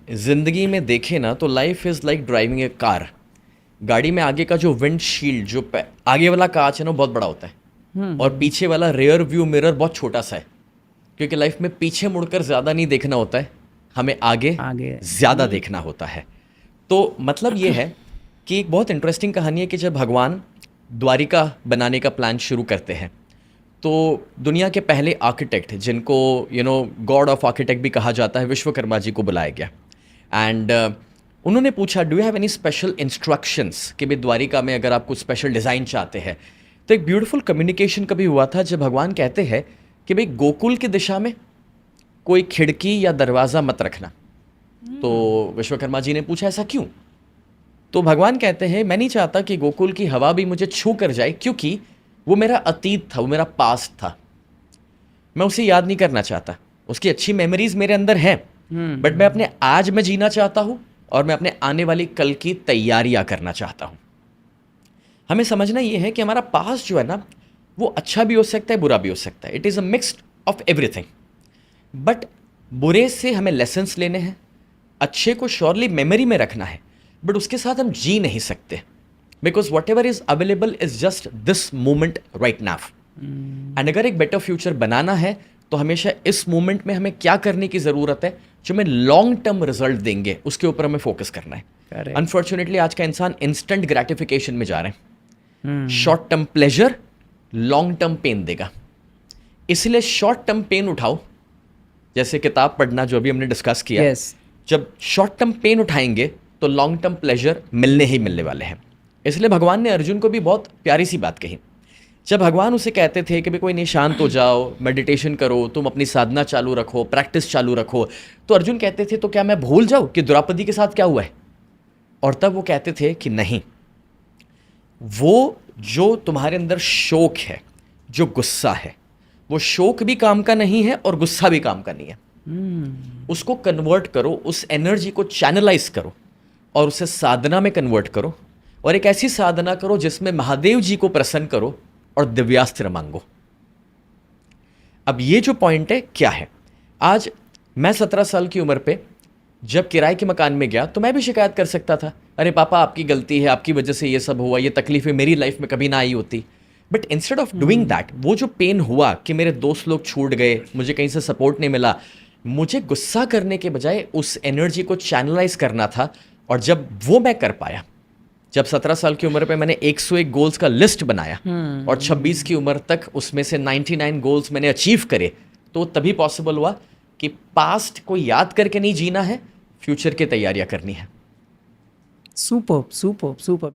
ज़िंदगी में देखें ना तो life is like driving A car. गाड़ी में आगे का जो विंडशील्ड आगे वाला कांच है ना वो बहुत बड़ा होता है और पीछे वाला रियर व्यू मिरर बहुत छोटा सा है, क्योंकि लाइफ में पीछे मुड़कर ज़्यादा नहीं देखना होता है, हमें आगे आगे ज़्यादा देखना होता है। तो मतलब ये है कि एक बहुत इंटरेस्टिंग कहानी है कि जब भगवान द्वारिका बनाने का प्लान शुरू करते हैं तो दुनिया के पहले आर्किटेक्ट जिनको गॉड ऑफ आर्किटेक्ट भी कहा जाता है, विश्वकर्मा जी को बुलाया गया। एंड उन्होंने पूछा, do you have any special instructions कि भाई द्वारिका में अगर आप कुछ स्पेशल डिज़ाइन चाहते हैं। तो एक ब्यूटीफुल कम्युनिकेशन कभी हुआ था जब भगवान कहते हैं कि भाई गोकुल की दिशा में कोई खिड़की या दरवाज़ा मत रखना। तो विश्वकर्मा जी ने पूछा, ऐसा क्यों? तो भगवान कहते हैं, मैं नहीं चाहता कि गोकुल की हवा भी मुझे छू कर जाए, क्योंकि वो मेरा अतीत था, वो मेरा पास्ट था, मैं उसे याद नहीं करना चाहता। उसकी अच्छी मेमोरीज मेरे अंदर हैं, बट मैं अपने आज में जीना चाहता हूँ और मैं अपने आने वाली कल की तैयारियां करना चाहता हूँ। हमें समझना ये है कि हमारा पास्ट जो है ना वो अच्छा भी हो सकता है, बुरा भी हो सकता है। It is a mixed of everything. But बुरे से हमें लेसन्स लेने हैं, अच्छे को श्योरली मेमोरी में रखना है, बट उसके साथ हम जी नहीं सकते, because what ever is available is just this moment right now. And अगर एक बेटर फ्यूचर बनाना है तो हमेशा इस मोमेंट में हमें क्या करने की ज़रूरत है जो हमें लॉन्ग टर्म रिजल्ट देंगे, उसके ऊपर हमें फोकस करना है। अनफॉर्चुनेटली आज का इंसान इंस्टेंट ग्रेटिफिकेशन में जा रहे हैं। Short term pleasure long term pain देगा, इसलिए शॉर्ट टर्म पेन उठाओ, जैसे किताब पढ़ना जो अभी हमने डिस्कस किया। yes. जब शॉर्ट टर्म पेन उठाएंगे तो लॉन्ग टर्म प्लेजर मिलने ही मिलने वाले हैं। इसलिए भगवान ने अर्जुन को भी बहुत प्यारी सी बात कही। जब भगवान उसे कहते थे कि भाई कोई नहीं, शांत हो जाओ, मेडिटेशन करो, तुम अपनी साधना चालू रखो, प्रैक्टिस चालू रखो, तो अर्जुन कहते थे तो क्या मैं भूल जाऊं कि द्रौपदी के साथ क्या हुआ है? और तब वो कहते थे कि नहीं, वो जो तुम्हारे अंदर शोक है, जो गुस्सा है, वो शोक भी काम का नहीं है और गुस्सा भी काम का नहीं है। उसको कन्वर्ट करो, उस एनर्जी को चैनलाइज करो और उसे साधना में कन्वर्ट करो, और एक ऐसी साधना करो जिसमें महादेव जी को प्रसन्न करो और दिव्यास्त्र मांगो। अब ये जो पॉइंट है क्या है, आज मैं 17 साल की उम्र पे जब किराए के मकान में गया तो मैं भी शिकायत कर सकता था, अरे पापा आपकी गलती है, आपकी वजह से ये सब हुआ, ये तकलीफें मेरी लाइफ में कभी ना आई होती। But instead of doing that, वो जो पेन हुआ कि मेरे दोस्त लोग छूट गए, मुझे कहीं से सपोर्ट नहीं मिला, मुझे गुस्सा करने के बजाय उस एनर्जी को चैनलाइज करना था। और जब वो मैं कर पाया, जब 17 साल की उम्र पे मैंने 101 गोल्स का लिस्ट बनाया और 26 की उम्र तक उसमें से 99 गोल्स मैंने अचीव करे, तो तभी पॉसिबल हुआ कि पास्ट को याद करके नहीं जीना है, फ्यूचर की तैयारियां करनी है। Superb superb superb.